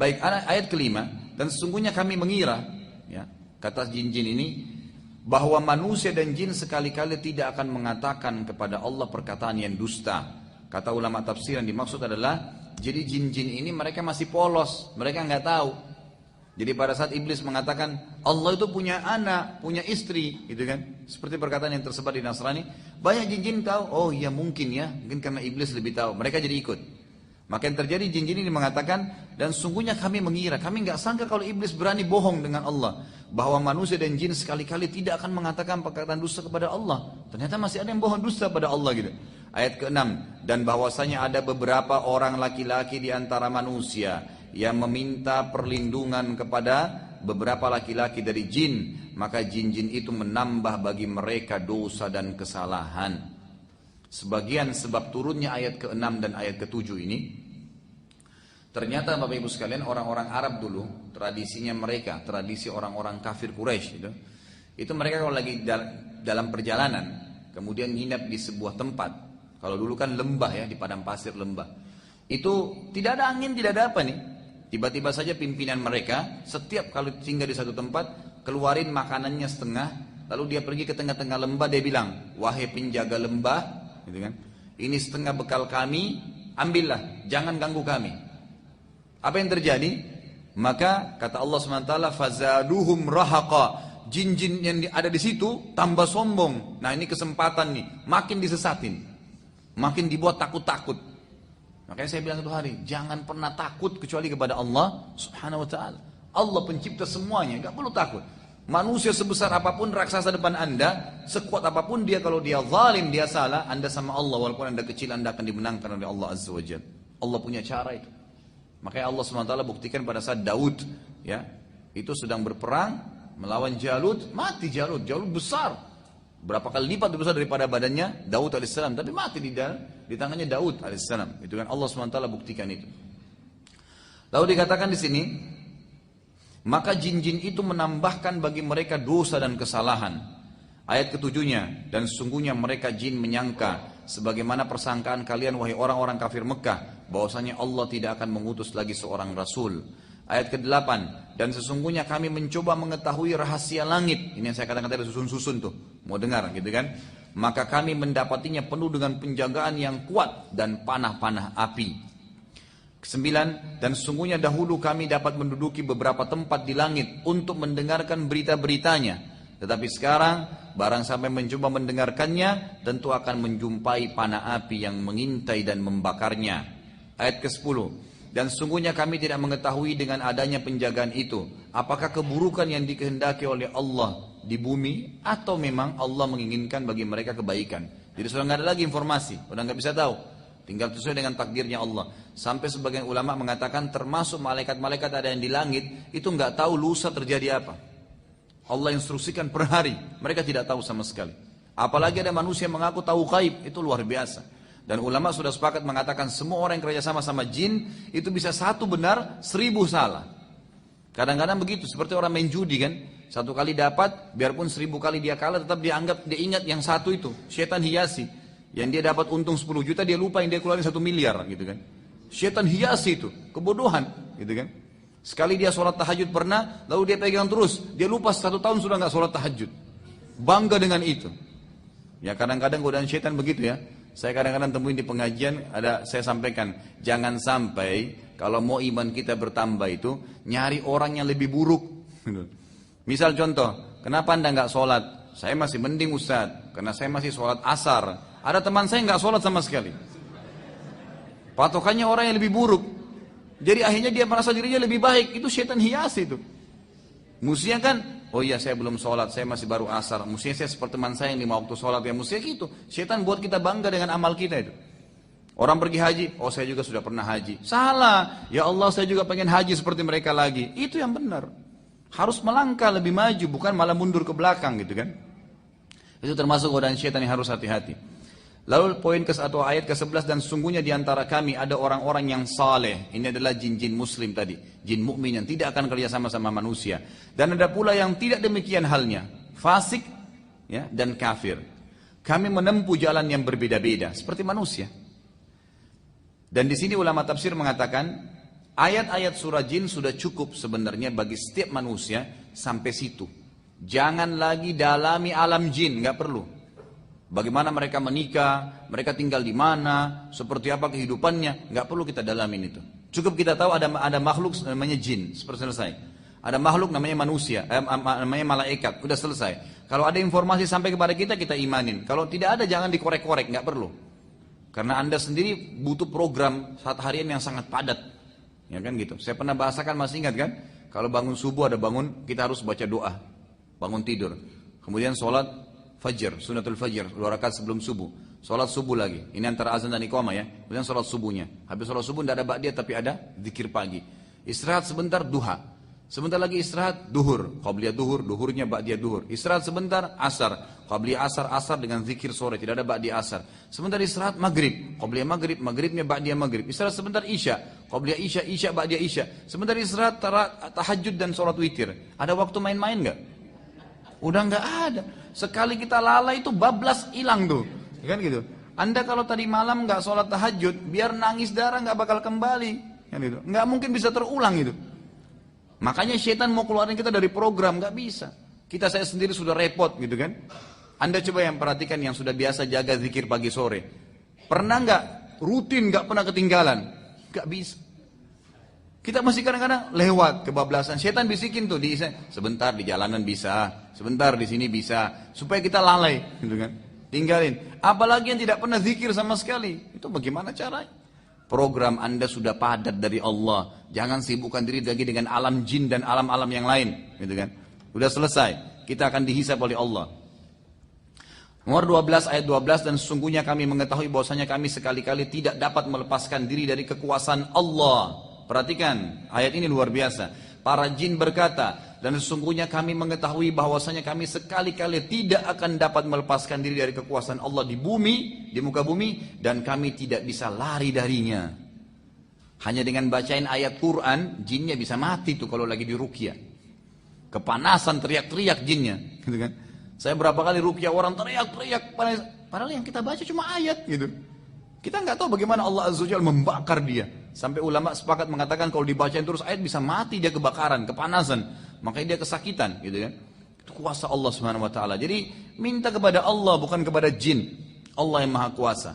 Baik, ayat kelima, dan sesungguhnya kami mengira, ya, kata jin-jin ini, bahwa manusia dan jin sekali-kali tidak akan mengatakan kepada Allah perkataan yang dusta. Kata ulama tafsir yang dimaksud adalah, jadi jin-jin ini mereka masih polos, mereka nggak tahu. Jadi pada saat iblis mengatakan Allah itu punya anak, punya istri, gitu kan? Seperti perkataan yang tersebar di Nasrani, banyak jin-jin tahu. Oh iya mungkin ya, mungkin karena iblis lebih tahu. Mereka jadi ikut. Maka yang terjadi jin-jin ini mengatakan, dan sungguhnya kami mengira, kami nggak sangka kalau iblis berani bohong dengan Allah, bahwa manusia dan jin sekali-kali tidak akan mengatakan perkataan dusta kepada Allah. Ternyata masih ada yang bohong dusta pada Allah gitu. Ayat ke-6, dan bahwasanya ada beberapa orang laki-laki di antara manusia yang meminta perlindungan kepada beberapa laki-laki dari jin, maka jin-jin itu menambah bagi mereka dosa dan kesalahan. Sebagian sebab turunnya ayat ke-6 dan ayat ke-7 ini, ternyata Bapak Ibu sekalian, orang-orang Arab dulu, tradisinya mereka, tradisi orang-orang kafir Quraisy itu mereka kalau lagi dalam perjalanan, kemudian nginap di sebuah tempat, kalau dulu kan lembah ya, di padang pasir lembah, itu tidak ada angin, tidak ada apa nih, tiba-tiba saja pimpinan mereka, setiap kali singgah di satu tempat, keluarin makanannya setengah, lalu dia pergi ke tengah-tengah lembah, dia bilang, wahai penjaga lembah, gitu kan, ini setengah bekal kami, ambillah, jangan ganggu kami. Apa yang terjadi? Maka kata Allah SWT, fazaduhum rahaqa, jin-jin yang ada di situ tambah sombong. Nah ini kesempatan nih, makin disesatin, makin dibuat takut-takut. Makanya saya bilang itu hari, jangan pernah takut kecuali kepada Allah Subhanahu Wa Taala. Allah pencipta semuanya, nggak perlu takut. Manusia sebesar apapun, raksasa depan anda, sekuat apapun dia, kalau dia zalim, dia salah, anda sama Allah, walaupun anda kecil, anda akan dimenangkan oleh Allah Azza wa Jalla. Allah punya cara itu. Makanya Allah SWT buktikan pada saat Daud, ya, itu sedang berperang melawan Jalut, mati Jalut besar, berapa kali lipat lebih besar daripada badannya Daud alaihissalam, tapi mati di tangannya Daud alaihissalam. Itu kan Allah SWT buktikan itu. Lalu dikatakan di sini, maka jin-jin itu menambahkan bagi mereka dosa dan kesalahan. Ayat ketujuhnya, dan sesungguhnya mereka jin menyangka sebagaimana persangkaan kalian wahai orang-orang kafir Mekah, bahwasanya Allah tidak akan mengutus lagi seorang rasul. Ayat ke-8, dan sesungguhnya kami mencoba mengetahui rahasia langit. Ini yang saya katakan tadi, susun-susun tuh, mau dengar gitu kan. Maka kami mendapatinya penuh dengan penjagaan yang kuat dan panah-panah api. 9, dan sesungguhnya dahulu kami dapat menduduki beberapa tempat di langit untuk mendengarkan berita-beritanya. Tetapi sekarang, barang sampai mencoba mendengarkannya, tentu akan menjumpai panah api yang mengintai dan membakarnya. Ayat ke-10, dan sesungguhnya kami tidak mengetahui dengan adanya penjagaan itu, apakah keburukan yang dikehendaki oleh Allah di bumi, atau memang Allah menginginkan bagi mereka kebaikan. Jadi sudah nggak ada lagi informasi, udah nggak bisa tahu, tinggal sesuai dengan takdirnya Allah. Sampai sebagian ulama mengatakan termasuk malaikat-malaikat ada yang di langit, itu nggak tahu lusa terjadi apa. Allah instruksikan per hari, mereka tidak tahu sama sekali. Apalagi ada manusia yang mengaku tahu gaib, itu luar biasa. Dan ulama sudah sepakat mengatakan semua orang yang kerja sama jin itu bisa satu benar, 1000 salah. Kadang-kadang begitu, seperti orang main judi kan, satu kali dapat, biarpun 1000 kali dia kalah, tetap dia ingat yang satu itu. Syaitan hiasi, yang dia dapat untung 10 juta, dia lupa yang dia keluarin 1 miliar gitu kan. Syaitan hiasi itu, kebodohan gitu kan. Sekali dia sholat tahajud pernah, lalu dia pegang terus, dia lupa 1 tahun sudah nggak sholat tahajud, bangga dengan itu. Ya kadang-kadang godaan syaitan begitu ya. Saya kadang-kadang temuin di pengajian, saya sampaikan, jangan sampai kalau mau iman kita bertambah itu nyari orang yang lebih buruk. Misal contoh, kenapa anda nggak sholat? Saya masih mending Ustaz, karena saya masih sholat asar. Ada teman saya nggak sholat sama sekali. Patokannya orang yang lebih buruk. Jadi akhirnya dia merasa dirinya lebih baik. Itu syaitan hias itu. Mestinya kan, oh iya saya belum sholat, saya masih baru asar. Mestinya saya seperti teman saya yang 5 waktu sholat. Ya mestinya gitu. Syaitan buat kita bangga dengan amal kita itu. Orang pergi haji, oh saya juga sudah pernah haji. Salah, ya Allah saya juga pengen haji seperti mereka lagi. Itu yang benar. Harus melangkah lebih maju, bukan malah mundur ke belakang gitu kan. Itu termasuk godaan syaitan yang harus hati-hati. Lalu poin atau ayat ke-11, dan sesungguhnya diantara kami ada orang-orang yang saleh. Ini adalah jin-jin muslim tadi, jin mukmin yang tidak akan kerja sama manusia. Dan ada pula yang tidak demikian halnya, fasik ya, dan kafir. Kami menempuh jalan yang berbeda-beda seperti manusia. Dan di sini ulama tafsir mengatakan Ayat-ayat surah jin sudah cukup sebenarnya bagi setiap manusia sampai situ. Jangan lagi dalami alam jin, nggak perlu. Bagaimana mereka menikah, mereka tinggal di mana, seperti apa kehidupannya, nggak perlu kita dalamin itu. Cukup kita tahu ada makhluk namanya jin, seperti selesai. Ada makhluk namanya manusia, namanya malaikat, udah selesai. Kalau ada informasi sampai kepada kita, kita imanin. Kalau tidak ada, jangan dikorek-korek, nggak perlu. Karena Anda sendiri butuh program saat harian yang sangat padat. Ya kan gitu. Saya pernah bahasakan, masih ingat kan? Kalau bangun subuh ada bangun, kita harus baca doa. Bangun tidur. Kemudian sholat fajr, sunatul fajr, 2 rakaat sebelum subuh. Sholat subuh lagi. Ini antara azan dan iqamah ya. Kemudian sholat subuhnya. Habis sholat subuh tidak ada ba'diyah tapi ada zikir pagi. Istirahat sebentar, duha. Sebentar lagi istirahat, duhur. Qabliyah duhur, duhurnya ba'diyah duhur. Istirahat sebentar, asar. Qabliyah asar, asar dengan zikir sore. Tidak ada ba'diyah asar. Sebentar istirahat, maghrib. Qabliyah maghrib, maghribnya ba'diyah maghrib. Istirahat sebentar, isya. Qabliyah isya, isya ba'diyah isya. Sebentar istirahat, tahajud dan sholat witir. Ada waktu main-main nggak? Udah nggak ada. Sekali kita lalai itu bablas hilang tuh. Kan gitu. Anda kalau tadi malam nggak sholat tahajud, biar nangis darah nggak bakal kembali. Kan gitu. Nggak mungkin bisa terulang itu. Makanya syaitan mau keluarin kita dari program, nggak bisa. Kita saya sendiri sudah repot gitu kan. Anda coba yang perhatikan yang sudah biasa jaga zikir pagi sore. Pernah nggak rutin nggak pernah ketinggalan? Nggak bisa. Kita masih kadang-kadang lewat kebablasan. Syaitan bisikin tuh sebentar di jalanan bisa, sebentar di sini bisa, supaya kita lalai gitu kan. Tinggalin. Apalagi yang tidak pernah zikir sama sekali. Itu bagaimana caranya? Program Anda sudah padat dari Allah. Jangan sibukkan diri lagi dengan alam jin dan alam-alam yang lain, gitu kan? Udah selesai. Kita akan dihisab oleh Allah. Nomor 12 ayat 12, dan sesungguhnya kami mengetahui bahwasanya kami sekali-kali tidak dapat melepaskan diri dari kekuasaan Allah. Perhatikan, ayat ini luar biasa. Para jin berkata, dan sesungguhnya kami mengetahui bahwasanya kami sekali-kali tidak akan dapat melepaskan diri dari kekuasaan Allah di bumi, di muka bumi, dan kami tidak bisa lari darinya. Hanya dengan bacain ayat Quran, jinnya bisa mati tuh kalau lagi di ruqyah. Kepanasan teriak-teriak jinnya, gitu kan? Saya berapa kali ruqyah orang teriak-teriak, padahal yang kita baca cuma ayat gitu. Kita nggak tahu bagaimana Allah Azza wa Jalla membakar dia. Sampai ulama sepakat mengatakan kalau dibacain terus ayat bisa mati dia kebakaran, kepanasan. Makanya dia kesakitan gitu kan. Itu kuasa Allah Subhanahu wa taala. Jadi minta kepada Allah bukan kepada jin. Allah yang Maha Kuasa.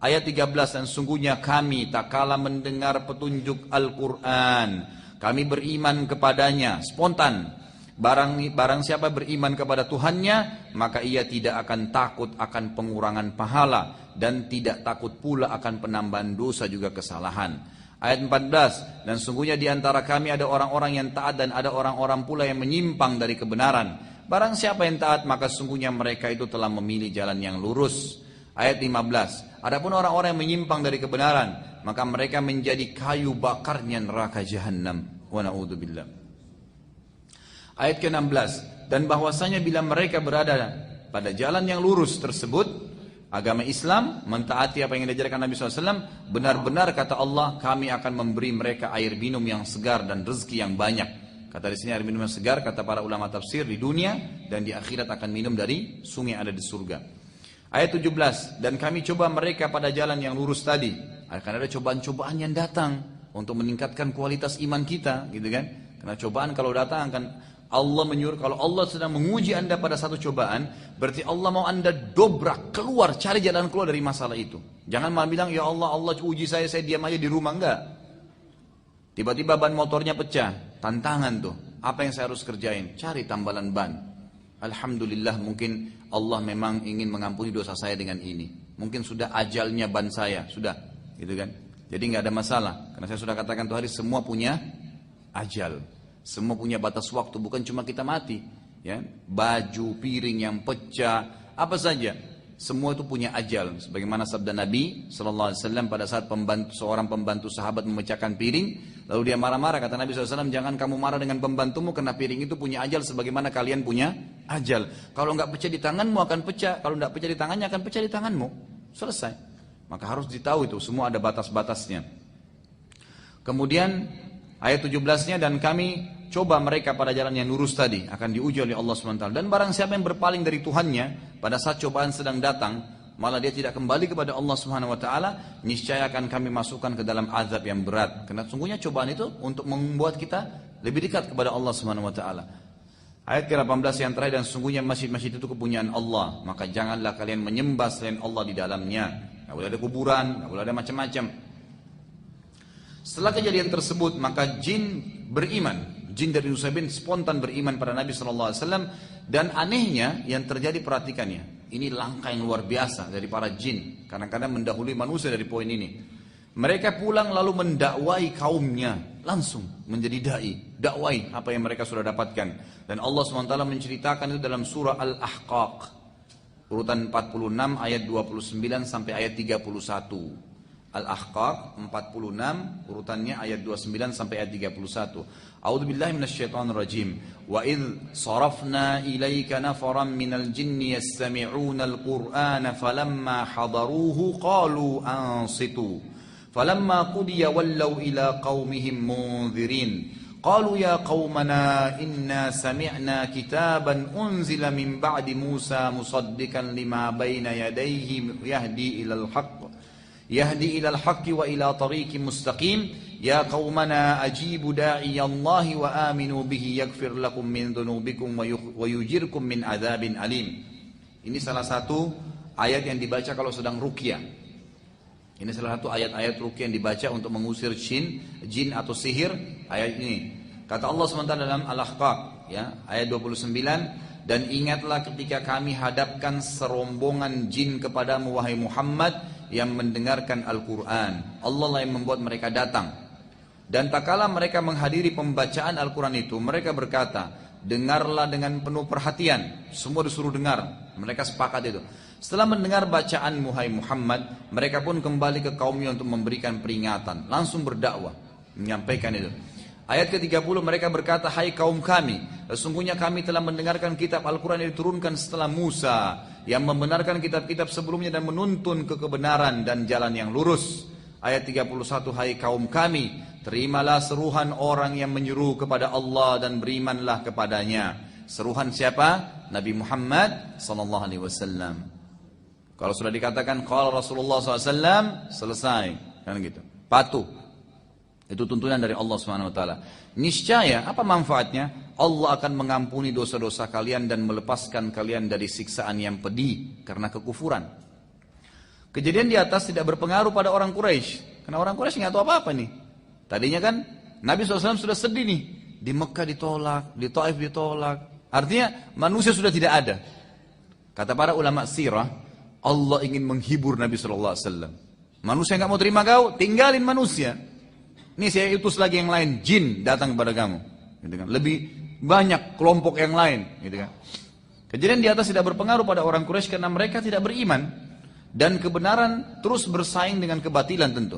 Ayat 13, dan sungguhnya kami tak kala mendengar petunjuk Al-Qur'an, kami beriman kepadanya spontan. Barang siapa beriman kepada Tuhannya, maka ia tidak akan takut akan pengurangan pahala dan tidak takut pula akan penambahan dosa juga kesalahan. Ayat 14, dan sungguhnya di antara kami ada orang-orang yang taat dan ada orang-orang pula yang menyimpang dari kebenaran. Barang siapa yang taat, maka sungguhnya mereka itu telah memilih jalan yang lurus. Ayat 15, adapun orang-orang yang menyimpang dari kebenaran, maka mereka menjadi kayu bakarnya neraka jahanam. Wa na'udzubillah. Ayat ke-16, dan bahwasanya bila mereka berada pada jalan yang lurus tersebut, agama Islam, mentaati apa yang diajarkan Nabi SAW, benar-benar kata Allah, kami akan memberi mereka air minum yang segar dan rezeki yang banyak. Kata di sini air minum yang segar, kata para ulama tafsir, di dunia dan di akhirat akan minum dari sungai yang ada di surga. Ayat 17, dan kami coba mereka pada jalan yang lurus tadi. Akan ada cobaan-cobaan yang datang untuk meningkatkan kualitas iman kita, gitu kan? Karena cobaan kalau datang akan Allah menyuruh, kalau Allah sedang menguji Anda pada satu cobaan, berarti Allah mau Anda dobrak, keluar, cari jalan keluar dari masalah itu. Jangan malah bilang, ya Allah, Allah uji saya diam aja di rumah, enggak. Tiba-tiba ban motornya pecah, tantangan tuh. Apa yang saya harus kerjain? Cari tambalan ban. Alhamdulillah, mungkin Allah memang ingin mengampuni dosa saya dengan ini. Mungkin sudah ajalnya ban saya, sudah, gitu kan. Jadi nggak ada masalah, karena saya sudah katakan tuh hari semua punya ajal. Semua punya batas waktu, bukan cuma kita mati, ya. Baju, piring yang pecah, apa saja, semua itu punya ajal. Sebagaimana sabda Nabi SAW pada saat seorang pembantu sahabat memecahkan piring, lalu dia marah-marah, kata Nabi SAW, jangan kamu marah dengan pembantumu karena piring itu punya ajal sebagaimana kalian punya ajal. Kalau nggak pecah di tanganmu akan pecah, kalau nggak pecah di tangannya akan pecah di tanganmu. Selesai. Maka harus ditahu itu, semua ada batas-batasnya. Kemudian ayat 17-nya, dan kami coba mereka pada jalan yang lurus tadi, akan diuji oleh Allah SWT. Dan barang siapa yang berpaling dari Tuhannya pada saat cobaan sedang datang, malah dia tidak kembali kepada Allah Subhanahu wa taala, niscaya akan kami masukkan ke dalam azab yang berat. Karena sungguhnya cobaan itu untuk membuat kita lebih dekat kepada Allah Subhanahu wa taala. Ayat ke-18 yang terakhir, dan sungguhnya masjid-masjid itu kepunyaan Allah, maka janganlah kalian menyembah selain Allah di dalamnya. Tidak boleh ada kuburan, tidak boleh ada macam-macam. Setelah kejadian tersebut, maka jin beriman. Jin dari Nusaybin spontan beriman pada Nabi SAW. Dan anehnya yang terjadi, perhatikannya, ini langkah yang luar biasa dari para jin. Kadang-kadang mendahului manusia dari poin ini. Mereka pulang lalu mendakwai kaumnya, langsung menjadi da'i, dakwai apa yang mereka sudah dapatkan. Dan Allah SWT menceritakan itu dalam surah Al-Ahqaq, urutan 46 ayat 29 sampai ayat 31. Al-Ahqaq 46 urutannya ayat 29 sampai ayat 31. A'udzu billahi minasyaitonir rajim. Wa idz sarafna ilaika nafaran minal jinni yastami'una al-Qur'ana falamma hadaruhu qalu ansitu. فلما قضي ولوا إلى قومهم منذرين قالوا يا قومنا إنا سمعنا كتابا أنزل من بعد موسى مصدقا لما بين يديه يهدي إلى الحق وإلى طريق مستقيم يا قومنا أجيبوا داعي الله وآمنوا به يغفر لكم من ذنوبكم ويجركم من عذاب أليم. Ini salah satu ayat yang dibaca kalau sedang ruqyah. Ini salah satu ayat-ayat ruqyah yang dibaca untuk mengusir jin atau sihir, ayat ini. Kata Allah SWT dalam Al-Ahqaq, ya, ayat 29, dan ingatlah ketika kami hadapkan serombongan jin kepadamu wahai Muhammad yang mendengarkan Al-Quran. Allah lah yang membuat mereka datang. Dan tak kala mereka menghadiri pembacaan Al-Quran itu, mereka berkata, dengarlah dengan penuh perhatian. Semua disuruh dengar, mereka sepakat itu. Setelah mendengar bacaan Muhai Muhammad, mereka pun kembali ke kaumnya untuk memberikan peringatan. Langsung berdakwah, menyampaikan itu. Ayat ke-30 mereka berkata, hai kaum kami, sesungguhnya kami telah mendengarkan kitab Al-Quran yang diturunkan setelah Musa, yang membenarkan kitab-kitab sebelumnya dan menuntun ke kebenaran dan jalan yang lurus. Ayat 31, hai kaum kami, terimalah seruhan orang yang menyeru kepada Allah dan berimanlah kepadanya. Seruhan siapa? Nabi Muhammad SAW. Kalau sudah dikatakan qala Rasulullah SAW, selesai, kan gitu. Patuh. Itu tuntunan dari Allah Subhanahu wa taala. Niscaya apa manfaatnya? Allah akan mengampuni dosa-dosa kalian dan melepaskan kalian dari siksaan yang pedih karena kekufuran. Kejadian di atas tidak berpengaruh pada orang Quraisy, karena orang Quraisy nggak tahu apa-apa nih. Tadinya kan Nabi SAW sudah sedih nih, di Mekah ditolak, di Taif ditolak. Artinya manusia sudah tidak ada. Kata para ulama sirah, Allah ingin menghibur Nabi SAW. Manusia nggak mau terima kau, tinggalin manusia. Ini saya utus lagi yang lain, jin datang kepada kamu. Gitu kan. Lebih banyak kelompok yang lain. Gitu kan. Kejadian di atas tidak berpengaruh pada orang Quraisy karena mereka tidak beriman. Dan kebenaran terus bersaing dengan kebatilan tentu.